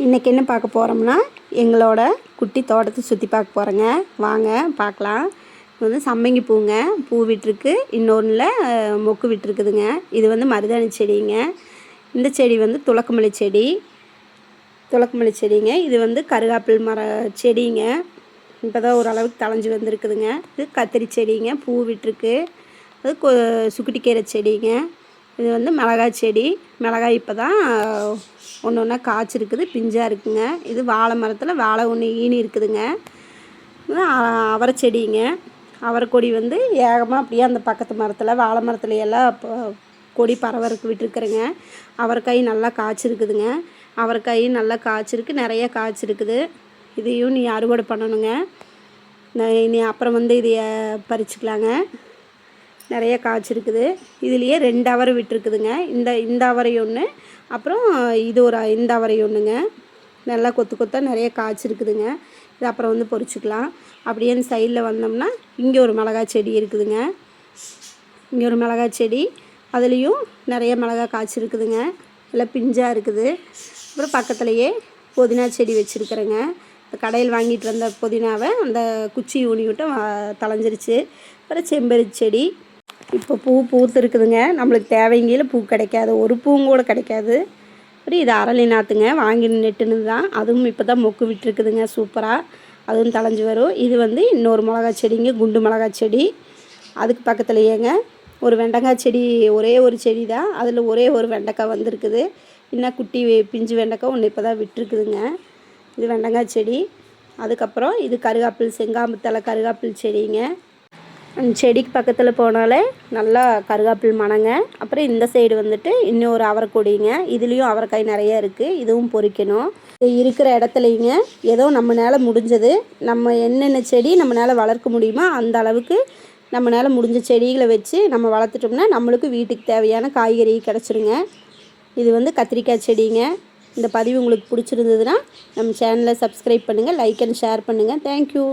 இன்றைக்கி என்ன பார்க்க போகிறோம்னா எங்களோட குட்டி தோட்டத்தை சுற்றி பார்க்க போகிறோங்க. வாங்க பார்க்கலாம். இது வந்து சம்மங்கி பூங்க, பூ விட்டுருக்கு. இன்னொன்றில் மொக்கு விட்டுருக்குதுங்க. இது வந்து மருதாணி செடிங்க. இந்த செடி வந்து துளக்கமல்லி செடிங்க. இது வந்து கருகாப்பில் மர செடிங்க. இப்போ தான் ஓரளவுக்கு தளைஞ்சி வந்திருக்குதுங்க. இது கத்திரி செடிங்க, பூ விட்டுருக்கு. அது சுக்குட்டிக்கீரை செடிங்க. இது வந்து மிளகாய் செடி. மிளகாய் இப்போ தான் ஒன்று ஒன்றா காய்ச்சிருக்குது, பிஞ்சாக இருக்குதுங்க. இது வாழை மரத்தில் வாழை ஒன்று ஈனி இருக்குதுங்க. அவரை செடிங்க. அவரை கொடி வந்து ஏகமாக அப்படியே அந்த பக்கத்து மரத்தில் வாழை மரத்துல எல்லாம் கொடி பரவறக்கு விட்டுருக்குறேங்க. அவரைக்காய் நல்லா காய்ச்சிருக்குதுங்க. அவரைக்காய் நல்லா காய்ச்சிருக்கு, நிறைய காய்ச்சிருக்குது. இதையும் நீ அறுவடை பண்ணணுங்க. இனி அப்புறம் வந்து இதைய பறிச்சுக்கலாங்க. நிறைய காய்ச்சிருக்குது. இதுலேயே 2 அவரை விட்டுருக்குதுங்க. இந்த அவரை ஒன்று, அப்புறம் இது இந்த அவரை ஒன்றுங்க. நல்லா கொத்தாக நிறைய காய்ச்சிருக்குதுங்க. இது அப்புறம் வந்து பொறிச்சிக்கலாம். அப்படியே அந்த சைடில் வந்தோம்னா இங்கே ஒரு மிளகாய் செடி இருக்குதுங்க. இங்கே ஒரு மிளகாய் செடி, அதுலேயும் நிறைய மிளகாய் காய்ச்சிருக்குதுங்க. எல்லாம் பிஞ்சாக இருக்குது. அப்புறம் பக்கத்துலேயே புதினா செடி வச்சுருக்குறேங்க. இந்த கடையில் வாங்கிட்டு வந்த புதினாவை அந்த குச்சி ஊனி விட்டு தளைஞ்சிருச்சு. அப்புறம் செம்பருத்தி செடி இப்போ பூத்து இருக்குதுங்க. நம்மளுக்கு தேவைங்கில் பூ கிடைக்காது, ஒரு பூவும் கூட கிடைக்காது. அப்புறம் இது அரளி நாற்றுங்க, வாங்கி நெட்டுனது தான். அதுவும் இப்போ தான் மொக்கு விட்டுருக்குதுங்க சூப்பராக. அதுவும் தளைஞ்சி வரும். இது வந்து இன்னொரு மிளகாய் செடிங்க, குண்டு மிளகாய் செடி. அதுக்கு பக்கத்துலேயேங்க ஒரு வெண்டைக்காய் செடி, ஒரே ஒரு செடி தான். அதில் ஒரே ஒரு வெண்டைக்காய் வந்திருக்குது. இன்னும் குட்டி பிஞ்சு வெண்டைக்காய் ஒன்று இப்போ தான் விட்டுருக்குதுங்க. இது வெண்டைக்காய் செடி. அதுக்கப்புறம் இது கருகாப்பில், செங்காம்பு தலை கருகாப்பில் செடிங்க. அந்த செடிக்கு பக்கத்தில் போனாலே நல்லா கருகாப்பில் மணங்க. அப்புறம் இந்த சைடு வந்துட்டு இன்னொரு அவரைக்கொடிங்க. இதுலேயும் அவரைக்காய் நிறைய இருக்குது. இதுவும் பொறிக்கணும். இருக்கிற இடத்துலைங்க ஏதோ நம்மளால் முடிஞ்சது, நம்ம என்னென்ன செடி நம்மளால் வளர்க்க முடியுமோ அந்த அளவுக்கு நம்மளால் முடிஞ்ச செடிகளை வச்சு நம்ம வளர்த்துட்டோம்னா நம்மளுக்கு வீட்டுக்கு தேவையான காய்கறி கிடச்சிருங்க. இது வந்து கத்திரிக்காய் செடிங்க. இந்த பதிவு உங்களுக்கு பிடிச்சிருந்ததுன்னா நம்ம சேனலை சப்ஸ்கிரைப் பண்ணுங்கள், லைக் அண்ட் ஷேர் பண்ணுங்கள். தேங்க்யூ.